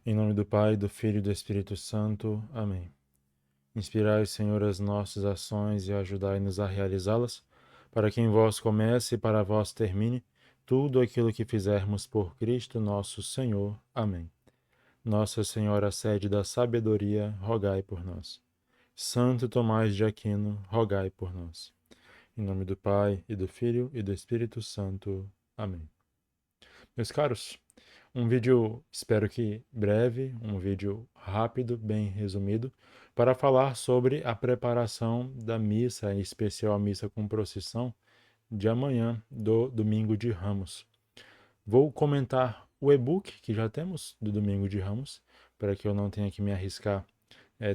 Em nome do Pai, do Filho e do Espírito Santo. Amém. Inspirai, Senhor, as nossas ações e ajudai-nos a realizá-las, para que em vós comece e para vós termine tudo aquilo que fizermos por Cristo nosso Senhor. Amém. Nossa Senhora, sede da sabedoria, rogai por nós. Santo Tomás de Aquino, rogai por nós. Em nome do Pai, e do Filho e do Espírito Santo. Amém. Meus caros, um vídeo, espero que breve, um vídeo rápido, bem resumido, para falar sobre a preparação da missa, em especial a missa com procissão, de amanhã, do Domingo de Ramos. Vou comentar o e-book que já temos do Domingo de Ramos, para que eu não tenha que me arriscar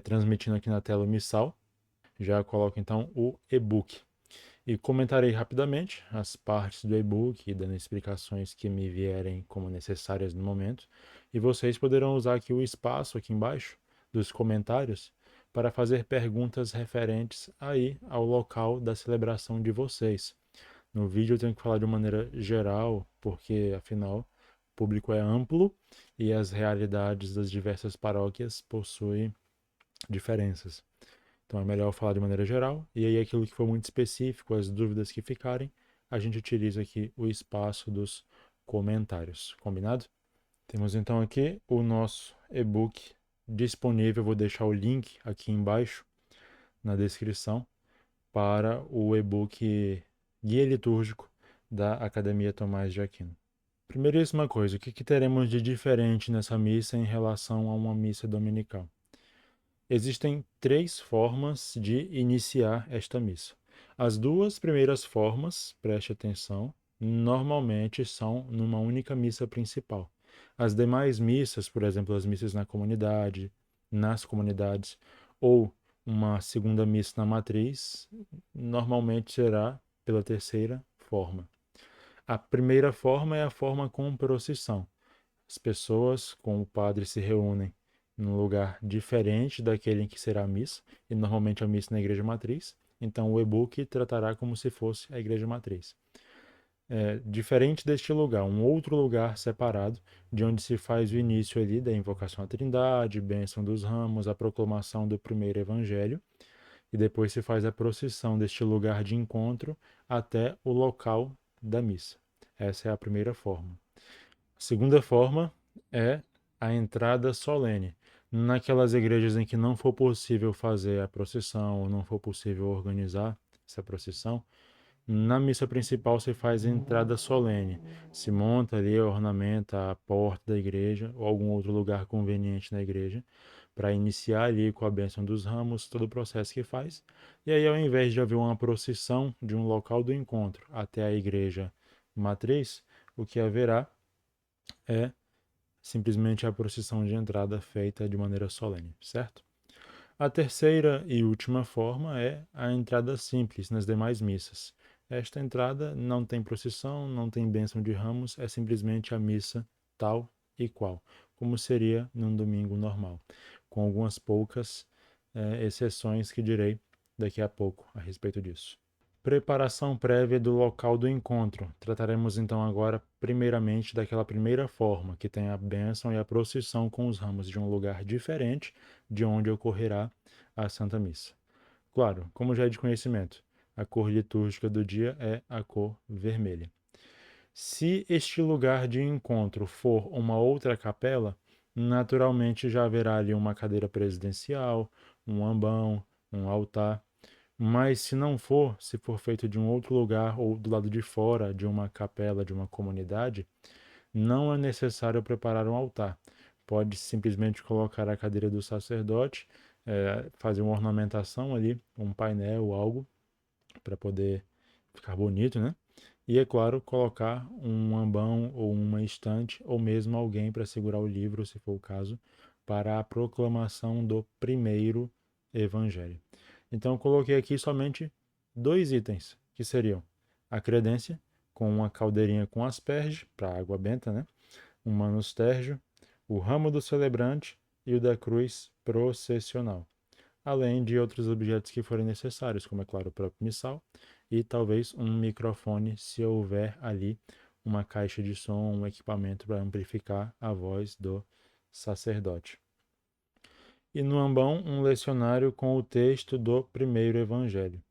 transmitindo aqui na tela o missal. Já coloco então o e-book. E comentarei rapidamente as partes do e-book, dando explicações que me vierem como necessárias no momento. E vocês poderão usar aqui o espaço aqui embaixo dos comentários para fazer perguntas referentes aí ao local da celebração de vocês. No vídeo eu tenho que falar de maneira geral, porque afinal o público é amplo e as realidades das diversas paróquias possuem diferenças. Então é melhor falar de maneira geral, e aí aquilo que for muito específico, as dúvidas que ficarem, a gente utiliza aqui o espaço dos comentários, combinado? Temos então aqui o nosso e-book disponível, vou deixar o link aqui embaixo na descrição para o e-book Guia Litúrgico da Academia Tomás de Aquino. Primeiríssima coisa, o que teremos de diferente nessa missa em relação a uma missa dominical? Existem três formas de iniciar esta missa. As duas primeiras formas, preste atenção, normalmente são numa única missa principal. As demais missas, por exemplo, as missas na comunidade, nas comunidades, ou uma segunda missa na matriz, normalmente será pela terceira forma. A primeira forma é a forma com procissão. As pessoas com o padre se reúnem num lugar diferente daquele em que será a missa, e normalmente a missa na igreja matriz, então o e-book tratará como se fosse a igreja matriz. Diferente deste lugar, um outro lugar separado, de onde se faz o início ali da invocação à Trindade, bênção dos ramos, a proclamação do primeiro evangelho, e depois se faz a procissão deste lugar de encontro até o local da missa. Essa é a primeira forma. A segunda forma é a entrada solene. Naquelas igrejas em que não for possível fazer a procissão, ou não for possível organizar essa procissão, na missa principal se faz a entrada solene. Se monta ali, ornamenta a porta da igreja ou algum outro lugar conveniente na igreja para iniciar ali com a bênção dos ramos, todo o processo que faz. E aí, ao invés de haver uma procissão de um local do encontro até a igreja matriz, o que haverá é simplesmente a procissão de entrada feita de maneira solene, certo? A terceira e última forma é a entrada simples nas demais missas. Esta entrada não tem procissão, não tem bênção de ramos, é simplesmente a missa tal e qual, como seria num domingo normal, com algumas poucas exceções que direi daqui a pouco a respeito disso. Preparação prévia do local do encontro. Trataremos então agora primeiramente daquela primeira forma, que tem a bênção e a procissão com os ramos de um lugar diferente de onde ocorrerá a Santa Missa. Claro, como já é de conhecimento, a cor litúrgica do dia é a cor vermelha. Se este lugar de encontro for uma outra capela, naturalmente já haverá ali uma cadeira presidencial, um ambão, um altar. Mas se não for, se for feito de um outro lugar ou do lado de fora de uma capela, de uma comunidade, não é necessário preparar um altar. Pode simplesmente colocar a cadeira do sacerdote, fazer uma ornamentação ali, um painel, algo, para poder ficar bonito, né? E, é claro, colocar um ambão ou uma estante, ou mesmo alguém para segurar o livro, se for o caso, para a proclamação do primeiro evangelho. Então, eu coloquei aqui somente dois itens, que seriam a credência, com uma caldeirinha com asperge, para água benta, né? Um manustérgio, o ramo do celebrante e o da cruz processional, além de outros objetos que forem necessários, como é claro o próprio missal, e talvez um microfone, se houver ali uma caixa de som, um equipamento para amplificar a voz do sacerdote. E no ambão, um lecionário com o texto do primeiro evangelho.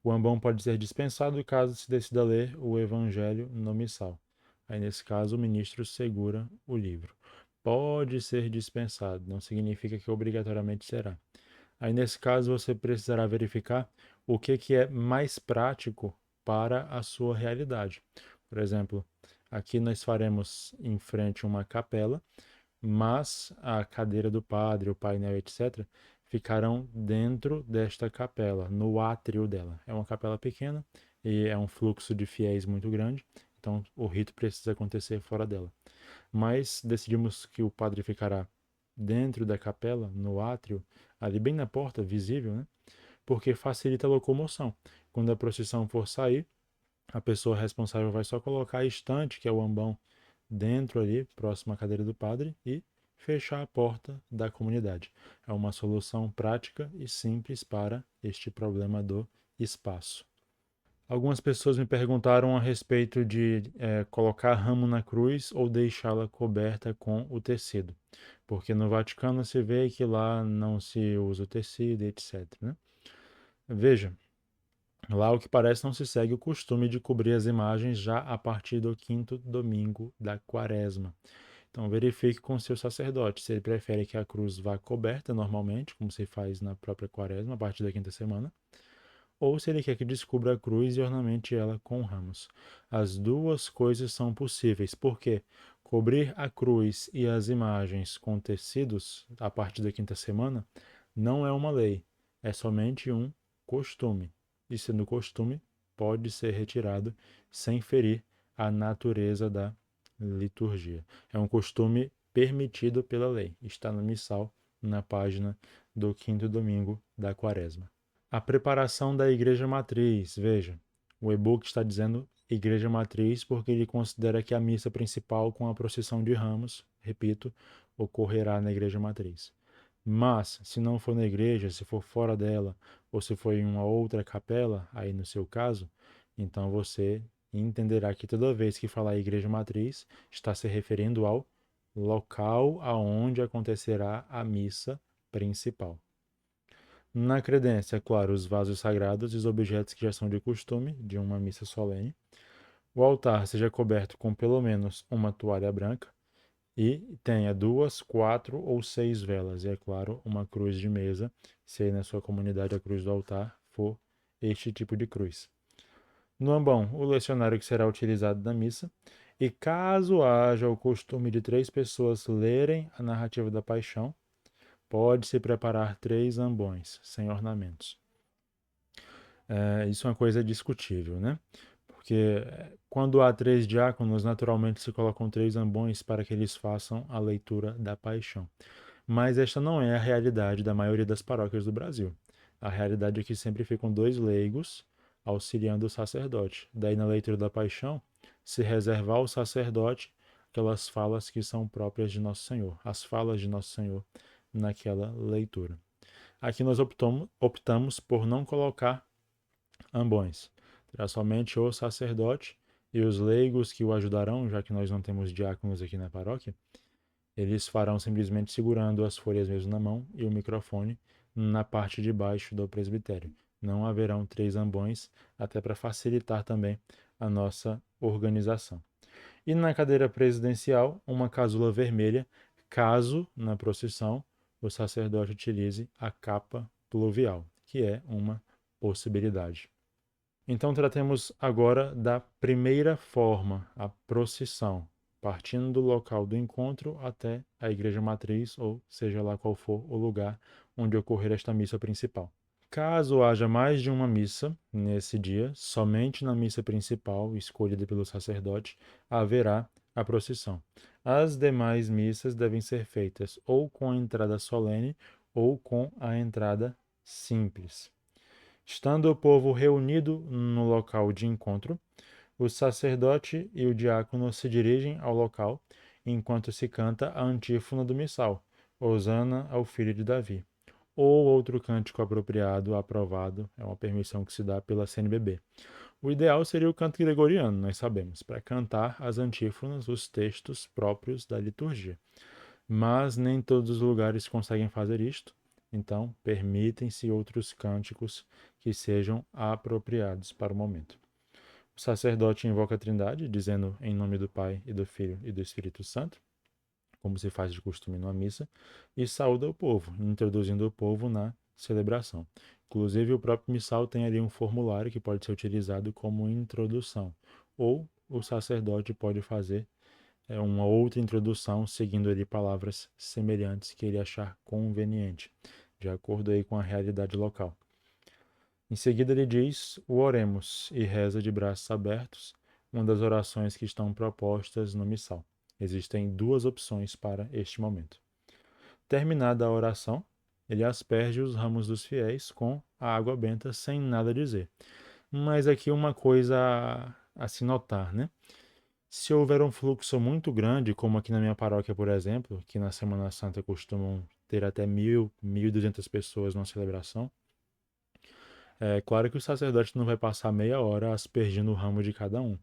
O ambão pode ser dispensado caso se decida ler o evangelho no missal. Aí, nesse caso, o ministro segura o livro. Pode ser dispensado, não significa que obrigatoriamente será. Aí, nesse caso, você precisará verificar o que é mais prático para a sua realidade. Por exemplo, aqui nós faremos em frente uma capela, mas a cadeira do padre, o painel, etc., ficarão dentro desta capela, no átrio dela. É uma capela pequena e é um fluxo de fiéis muito grande, então o rito precisa acontecer fora dela. Mas decidimos que o padre ficará dentro da capela, no átrio, ali bem na porta, visível, né? Porque facilita a locomoção. Quando a procissão for sair, a pessoa responsável vai só colocar a estante, que é o ambão, dentro ali, próximo à cadeira do padre, e fechar a porta da comunidade. É uma solução prática e simples para este problema do espaço. Algumas pessoas me perguntaram a respeito de colocar ramo na cruz ou deixá-la coberta com o tecido, porque no Vaticano se vê que lá não se usa o tecido, etc. Né? Veja, lá o que parece não se segue o costume de cobrir as imagens já a partir do quinto domingo da quaresma. Então verifique com seu sacerdote se ele prefere que a cruz vá coberta normalmente, como se faz na própria quaresma, a partir da quinta semana, ou se ele quer que descubra a cruz e ornamente ela com ramos. As duas coisas são possíveis, porque cobrir a cruz e as imagens com tecidos a partir da quinta semana não é uma lei, é somente um costume. E sendo costume, pode ser retirado sem ferir a natureza da liturgia. É um costume permitido pela lei. Está no missal, na página do quinto domingo da quaresma. A preparação da Igreja Matriz. Veja, o e-book está dizendo Igreja Matriz porque ele considera que a missa principal com a procissão de ramos, repito, ocorrerá na Igreja Matriz. Mas, se não for na igreja, se for fora dela, ou se for em uma outra capela, aí no seu caso, então você entenderá que toda vez que falar Igreja Matriz, está se referindo ao local aonde acontecerá a missa principal. Na credência, claro, os vasos sagrados e os objetos que já são de costume de uma missa solene. O altar seja coberto com pelo menos uma toalha branca e tenha 2, 4 ou 6 velas. E, é claro, uma cruz de mesa, se aí na sua comunidade a cruz do altar for este tipo de cruz. No ambão, o lecionário que será utilizado na missa. E caso haja o costume de 3 pessoas lerem a narrativa da paixão, pode-se preparar 3 ambões, sem ornamentos. Isso é uma coisa discutível, né? Porque quando há 3 diáconos, naturalmente se colocam 3 ambões para que eles façam a leitura da paixão. Mas esta não é a realidade da maioria das paróquias do Brasil. A realidade é que sempre ficam 2 leigos auxiliando o sacerdote. Daí, na leitura da paixão, se reservar ao sacerdote aquelas falas que são próprias de Nosso Senhor, as falas de Nosso Senhor naquela leitura. Aqui nós optamos por não colocar ambões. Terá somente o sacerdote e os leigos que o ajudarão, já que nós não temos diáconos aqui na paróquia, eles farão simplesmente segurando as folhas mesmo na mão e o microfone na parte de baixo do presbitério. Não haverão 3 ambões, até para facilitar também a nossa organização. E na cadeira presidencial, uma casula vermelha, caso na procissão o sacerdote utilize a capa pluvial, que é uma possibilidade. Então tratemos agora da primeira forma, a procissão, partindo do local do encontro até a igreja matriz, ou seja lá qual for o lugar onde ocorrer esta missa principal. Caso haja mais de uma missa nesse dia, somente na missa principal, escolhida pelo sacerdote, haverá a procissão. As demais missas devem ser feitas ou com a entrada solene ou com a entrada simples. Estando o povo reunido no local de encontro, o sacerdote e o diácono se dirigem ao local enquanto se canta a antífona do missal, Hosana ao filho de Davi, ou outro cântico apropriado, aprovado, é uma permissão que se dá pela CNBB. O ideal seria o canto gregoriano, nós sabemos, para cantar as antífonas, os textos próprios da liturgia. mas nem todos os lugares conseguem fazer isto, então permitem-se outros cânticos que sejam apropriados para o momento. O sacerdote invoca a Trindade, dizendo em nome do Pai e do Filho e do Espírito Santo, como se faz de costume numa missa, e saúda o povo, introduzindo o povo na celebração. Inclusive, o próprio missal tem ali um formulário que pode ser utilizado como introdução, ou o sacerdote pode fazer uma outra introdução, seguindo ali palavras semelhantes que ele achar conveniente, de acordo aí com a realidade local. Em seguida ele diz o oremos e reza de braços abertos, uma das orações que estão propostas no missal. Existem duas opções para este momento. Terminada a oração, ele asperge os ramos dos fiéis com a água benta sem nada dizer. Mas aqui uma coisa a se notar, né? Se houver um fluxo muito grande, como aqui na minha paróquia, por exemplo, que na Semana Santa costumam ter até 1.000, 1.200 pessoas numa celebração, é claro que o sacerdote não vai passar meia hora aspergindo o ramo de cada um.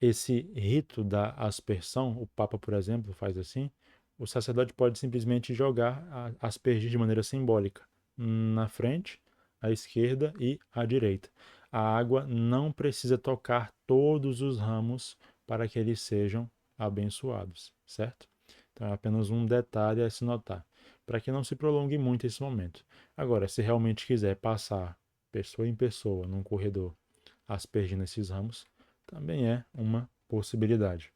Esse rito da aspersão, o Papa, por exemplo, faz assim, o sacerdote pode simplesmente jogar, aspergir de maneira simbólica, na frente, à esquerda e à direita. A água não precisa tocar todos os ramos para que eles sejam abençoados, certo? Então é apenas um detalhe a se notar, para que não se prolongue muito esse momento. Agora, se realmente quiser passar pessoa em pessoa num corredor aspergindo esses ramos, também é uma possibilidade.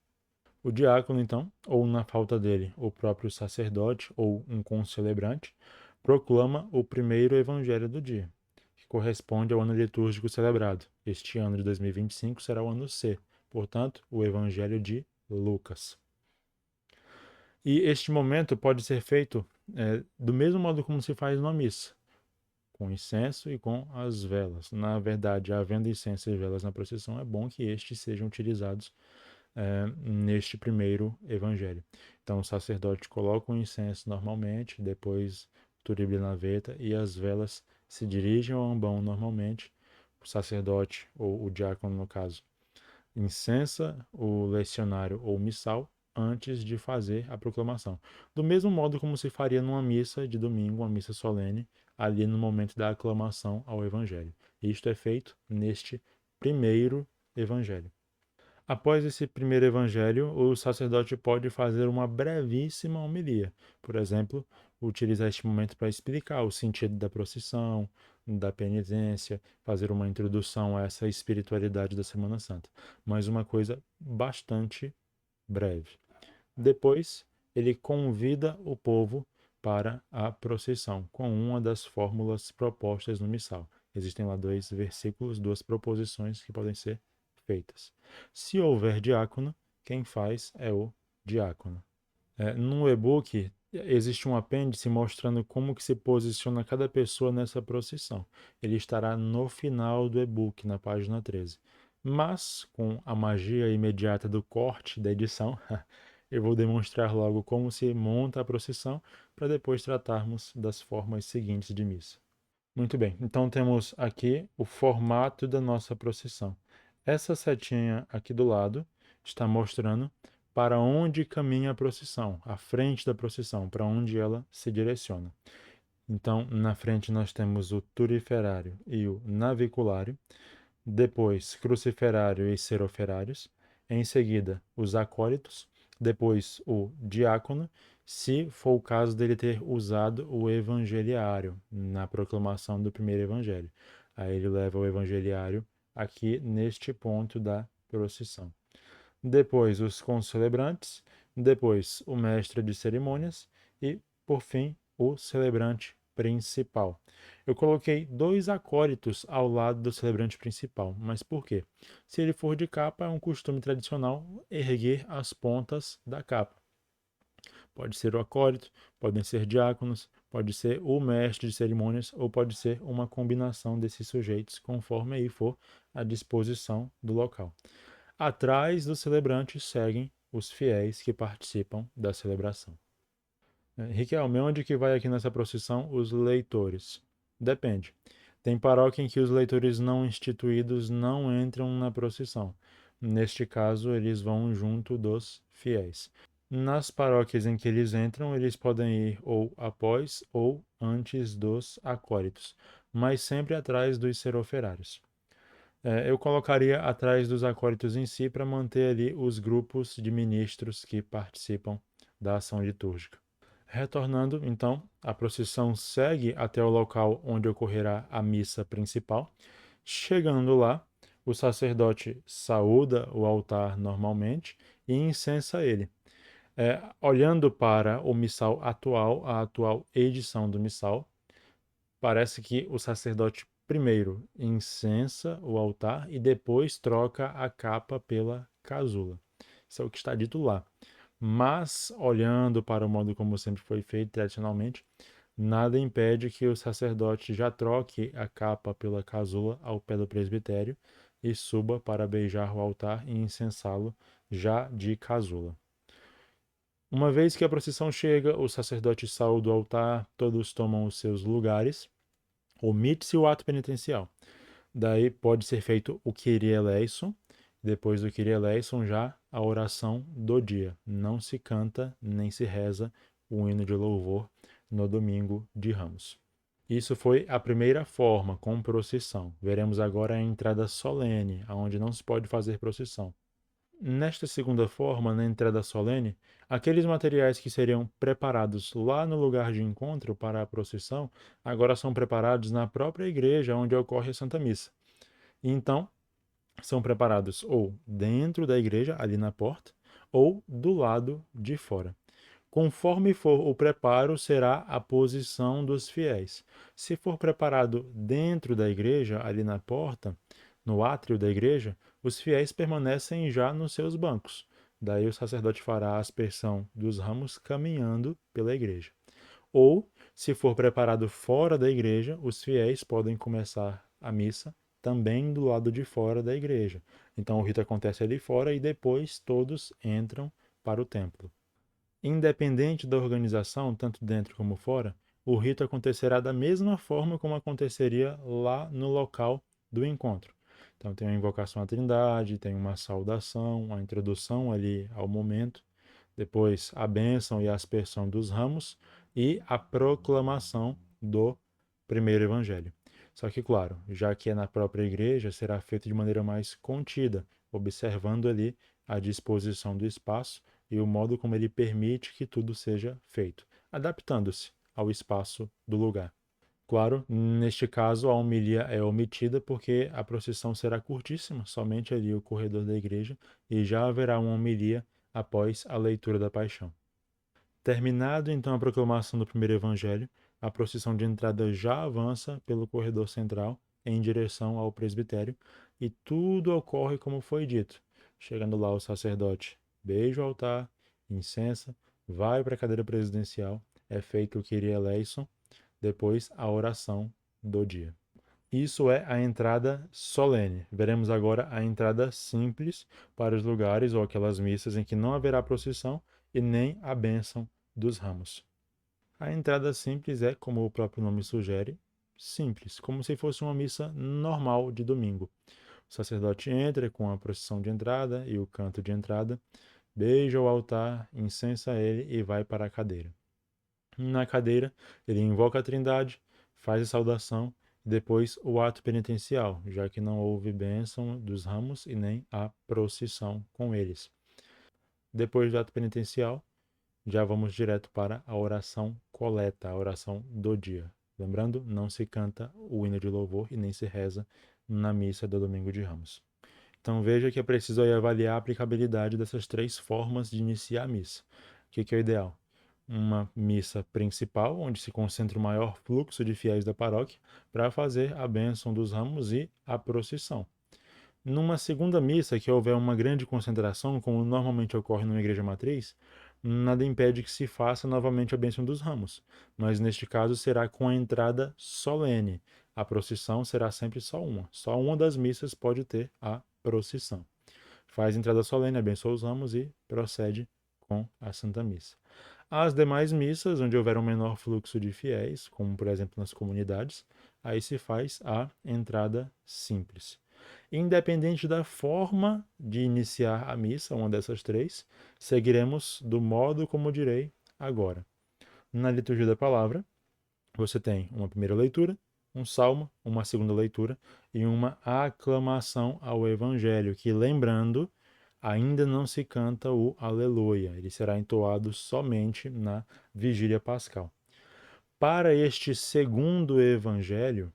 O diácono, então, ou na falta dele, o próprio sacerdote ou um concelebrante, proclama o primeiro evangelho do dia, que corresponde ao ano litúrgico celebrado. Este ano de 2025 será o ano C, portanto, o evangelho de Lucas. E este momento pode ser feito do mesmo modo como se faz na missa, com incenso e com as velas. Na verdade, havendo incenso e velas na procissão, é bom que estes sejam utilizados neste primeiro evangelho. Então, o sacerdote coloca o incenso normalmente, depois o turible na veta e as velas se dirigem ao ambão normalmente. O sacerdote, ou o diácono no caso, incensa o lecionário ou missal antes de fazer a proclamação. Do mesmo modo como se faria numa missa de domingo, uma missa solene, ali no momento da aclamação ao evangelho. Isto é feito neste primeiro evangelho. Após esse primeiro evangelho, o sacerdote pode fazer uma brevíssima homilia. Por exemplo, utilizar este momento para explicar o sentido da procissão, da penitência, fazer uma introdução a essa espiritualidade da Semana Santa. Mas uma coisa bastante breve. Depois, ele convida o povo para a procissão, com uma das fórmulas propostas no missal. Existem lá dois versículos, duas proposições que podem ser feitas. Se houver diácono, quem faz é o diácono. No e-book existe um apêndice mostrando como que se posiciona cada pessoa nessa procissão. Ele estará no final do e-book, na página 13. Mas, com a magia imediata do corte da edição, eu vou demonstrar logo como se monta a procissão para depois tratarmos das formas seguintes de missa. Muito bem, então temos aqui o formato da nossa procissão. Essa setinha aqui do lado está mostrando para onde caminha a procissão, a frente da procissão, para onde ela se direciona. Então, na frente nós temos o turiferário e o naviculário, depois cruciferário e seroferários, em seguida os acólitos, depois o diácono, se for o caso dele ter usado o evangeliário na proclamação do primeiro evangelho. Aí ele leva o evangeliário aqui neste ponto da procissão. Depois os concelebrantes, depois o mestre de cerimônias e, por fim, o celebrante principal. Eu coloquei dois acólitos ao lado do celebrante principal, mas por quê? Se ele for de capa, é um costume tradicional erguer as pontas da capa. Pode ser o acólito, podem ser diáconos, pode ser o mestre de cerimônias ou pode ser uma combinação desses sujeitos, conforme aí for a disposição do local. Atrás do celebrante seguem os fiéis que participam da celebração. Riquelme, onde que vai aqui nessa procissão os leitores? Depende. Tem paróquia em que os leitores não instituídos não entram na procissão. Neste caso, eles vão junto dos fiéis. Nas paróquias em que eles entram, eles podem ir ou após ou antes dos acólitos, mas sempre atrás dos seroferários. Eu colocaria atrás dos acólitos em si para manter ali os grupos de ministros que participam da ação litúrgica. Retornando, então, a procissão segue até o local onde ocorrerá a missa principal. Chegando lá, o sacerdote saúda o altar normalmente e incensa ele. Olhando para o missal atual, a atual edição do missal, parece que o sacerdote primeiro incensa o altar e depois troca a capa pela casula. Isso é o que está dito lá. Mas, olhando para o modo como sempre foi feito tradicionalmente, nada impede que o sacerdote já troque a capa pela casula ao pé do presbitério e suba para beijar o altar e incensá-lo já de casula. Uma vez que a procissão chega, o sacerdote sai do altar, todos tomam os seus lugares, omite-se o ato penitencial. Daí pode ser feito o Kyrie eleison, depois do Kyrie eleison já a oração do dia. Não se canta nem se reza o hino de louvor no domingo de Ramos. Isso foi a primeira forma, com procissão. Veremos agora a entrada solene, onde não se pode fazer procissão. Nesta segunda forma, na entrada solene, aqueles materiais que seriam preparados lá no lugar de encontro para a procissão, agora são preparados na própria igreja onde ocorre a Santa Missa. E então, são preparados ou dentro da igreja, ali na porta, ou do lado de fora. Conforme for o preparo, será a posição dos fiéis. Se for preparado dentro da igreja, ali na porta, no átrio da igreja, os fiéis permanecem já nos seus bancos. Daí o sacerdote fará a aspersão dos ramos caminhando pela igreja. Ou, se for preparado fora da igreja, os fiéis podem começar a missa também do lado de fora da igreja. Então o rito acontece ali fora e depois todos entram para o templo. Independente da organização, tanto dentro como fora, o rito acontecerá da mesma forma como aconteceria lá no local do encontro. Então tem a invocação à Trindade, tem uma saudação, a introdução ali ao momento, depois a bênção e a aspersão dos ramos e a proclamação do primeiro evangelho. Só que, claro, já que é na própria igreja, será feito de maneira mais contida, observando ali a disposição do espaço e o modo como ele permite que tudo seja feito, adaptando-se ao espaço do lugar. Claro, neste caso a homilia é omitida porque a procissão será curtíssima, somente ali o corredor da igreja, e já haverá uma homilia após a leitura da paixão. Terminado então a proclamação do primeiro evangelho, a procissão de entrada já avança pelo corredor central em direção ao presbitério e tudo ocorre como foi dito. Chegando lá o sacerdote beija o altar, incensa, vai para a cadeira presidencial, é feito o Kyrie eleison, depois a oração do dia. Isso é a entrada solene. Veremos agora a entrada simples para os lugares ou aquelas missas em que não haverá procissão e nem a bênção dos ramos. A entrada simples é, como o próprio nome sugere, simples, como se fosse uma missa normal de domingo. O sacerdote entra com a procissão de entrada e o canto de entrada, beija o altar, incensa ele e vai para a cadeira. Na cadeira, ele invoca a Trindade, faz a saudação e depois o ato penitencial, já que não houve bênção dos ramos e nem a procissão com eles. Depois do ato penitencial, já vamos direto para a oração coleta, a oração do dia. Lembrando, não se canta o hino de louvor e nem se reza na missa do Domingo de Ramos. Então veja que é preciso aí avaliar a aplicabilidade dessas três formas de iniciar a missa. O que é o ideal? Uma missa principal, onde se concentra o maior fluxo de fiéis da paróquia, para fazer a bênção dos ramos e a procissão. Numa segunda missa, que houver uma grande concentração, como normalmente ocorre numa igreja matriz, nada impede que se faça novamente a bênção dos ramos, mas neste caso será com a entrada solene. A procissão será sempre só uma das missas pode ter a procissão. Faz entrada solene, abençoa os ramos e procede com a Santa Missa. As demais missas, onde houver um menor fluxo de fiéis, como por exemplo nas comunidades, aí se faz a entrada simples. Independente da forma de iniciar a missa, uma dessas três, seguiremos do modo como direi agora. Na liturgia da palavra, você tem uma primeira leitura, um salmo, uma segunda leitura e uma aclamação ao Evangelho, que, lembrando, ainda não se canta o Aleluia, ele será entoado somente na Vigília Pascal. Para este segundo Evangelho,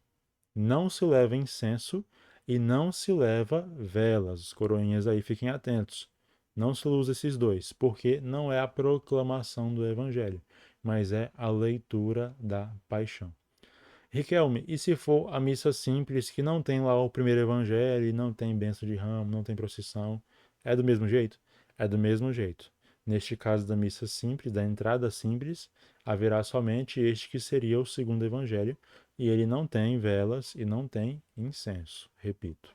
não se leva incenso e não se leva velas. Os coroinhas aí fiquem atentos. Não se usa esses dois, porque não é a proclamação do Evangelho, mas é a leitura da paixão. Riquelme, e se for a missa simples, que não tem lá o primeiro evangelho, não tem bênção de ramo, não tem procissão, é do mesmo jeito? É do mesmo jeito. Neste caso da missa simples, da entrada simples, haverá somente este que seria o segundo evangelho, e ele não tem velas e não tem incenso, repito.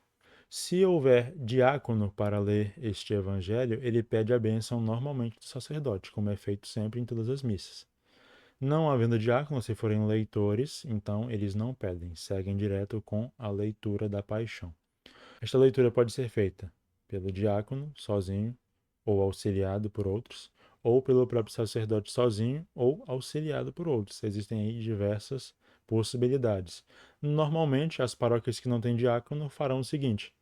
Se houver diácono para ler este evangelho, ele pede a bênção normalmente do sacerdote, como é feito sempre em todas as missas. Não havendo diácono, se forem leitores, então eles não pedem, seguem direto com a leitura da paixão. Esta leitura pode ser feita pelo diácono, sozinho, ou auxiliado por outros, ou pelo próprio sacerdote sozinho, ou auxiliado por outros. Existem aí diversas possibilidades. Normalmente, as paróquias que não têm diácono farão o seguinte: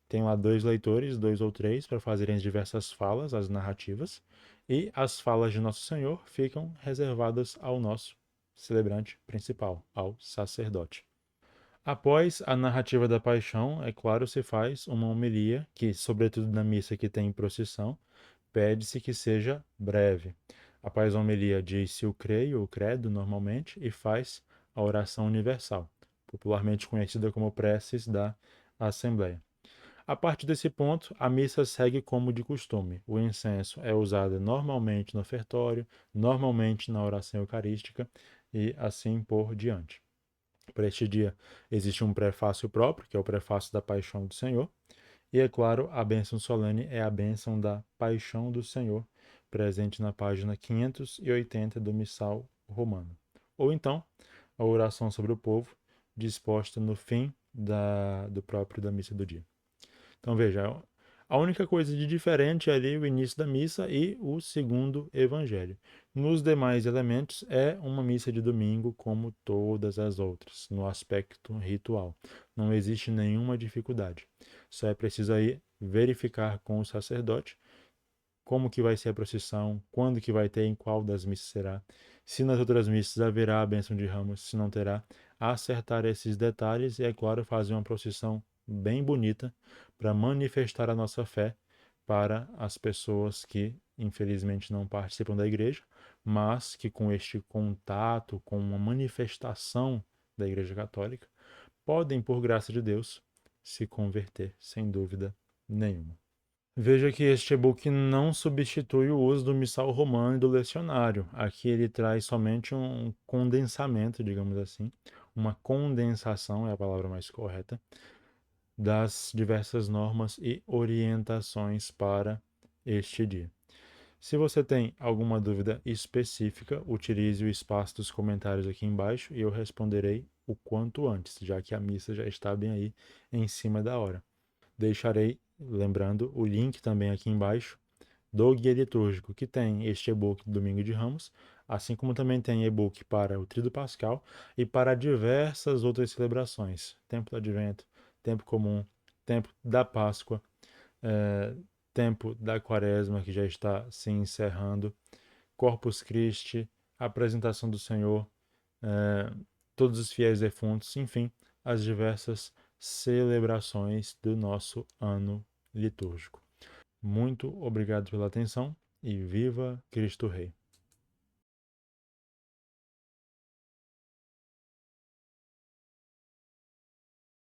tem lá dois leitores, dois ou três, para fazerem as diversas falas, as narrativas, e as falas de Nosso Senhor ficam reservadas ao nosso celebrante principal, ao sacerdote. Após a narrativa da paixão, é claro, se faz uma homilia, que, sobretudo na missa que tem procissão, pede-se que seja breve. Após a homilia, diz-se o creio, o credo, normalmente, e faz a oração universal, popularmente conhecida como preces da Assembleia. A partir desse ponto, a missa segue como de costume. O incenso é usado normalmente no ofertório, normalmente na oração eucarística e assim por diante. Para este dia existe um prefácio próprio, que é o prefácio da Paixão do Senhor, e é claro, a bênção solene é a bênção da Paixão do Senhor, presente na página 580 do Missal Romano. Ou então, a oração sobre o povo, disposta no fim do próprio da missa do dia. Então veja, a única coisa de diferente é ali o início da missa e o segundo evangelho. Nos demais elementos é uma missa de domingo como todas as outras, no aspecto ritual. Não existe nenhuma dificuldade. Só é preciso aí verificar com o sacerdote como que vai ser a procissão, quando que vai ter, em qual das missas será, se nas outras missas haverá a bênção de ramos, se não terá, acertar esses detalhes e, é claro, fazer uma procissão bem bonita para manifestar a nossa fé para as pessoas que, infelizmente, não participam da igreja, mas que com este contato, com uma manifestação da Igreja Católica, podem, por graça de Deus, se converter, sem dúvida nenhuma. Veja que este e-book não substitui o uso do missal romano e do lecionário. Aqui ele traz somente um condensamento, digamos assim, uma condensação é a palavra mais correta, das diversas normas e orientações para este dia. Se você tem alguma dúvida específica, utilize o espaço dos comentários aqui embaixo e eu responderei o quanto antes, já que a missa já está bem aí em cima da hora. Deixarei, lembrando, o link também aqui embaixo do Guia Litúrgico, que tem este e-book do Domingo de Ramos, assim como também tem e-book para o Tríduo Pascal e para diversas outras celebrações. Tempo do Advento, Tempo Comum, Tempo da Páscoa, Tempo da Quaresma, que já está se encerrando, Corpus Christi, Apresentação do Senhor, todos os fiéis defuntos, enfim, as diversas celebrações do nosso ano litúrgico. Muito obrigado pela atenção e viva Cristo Rei!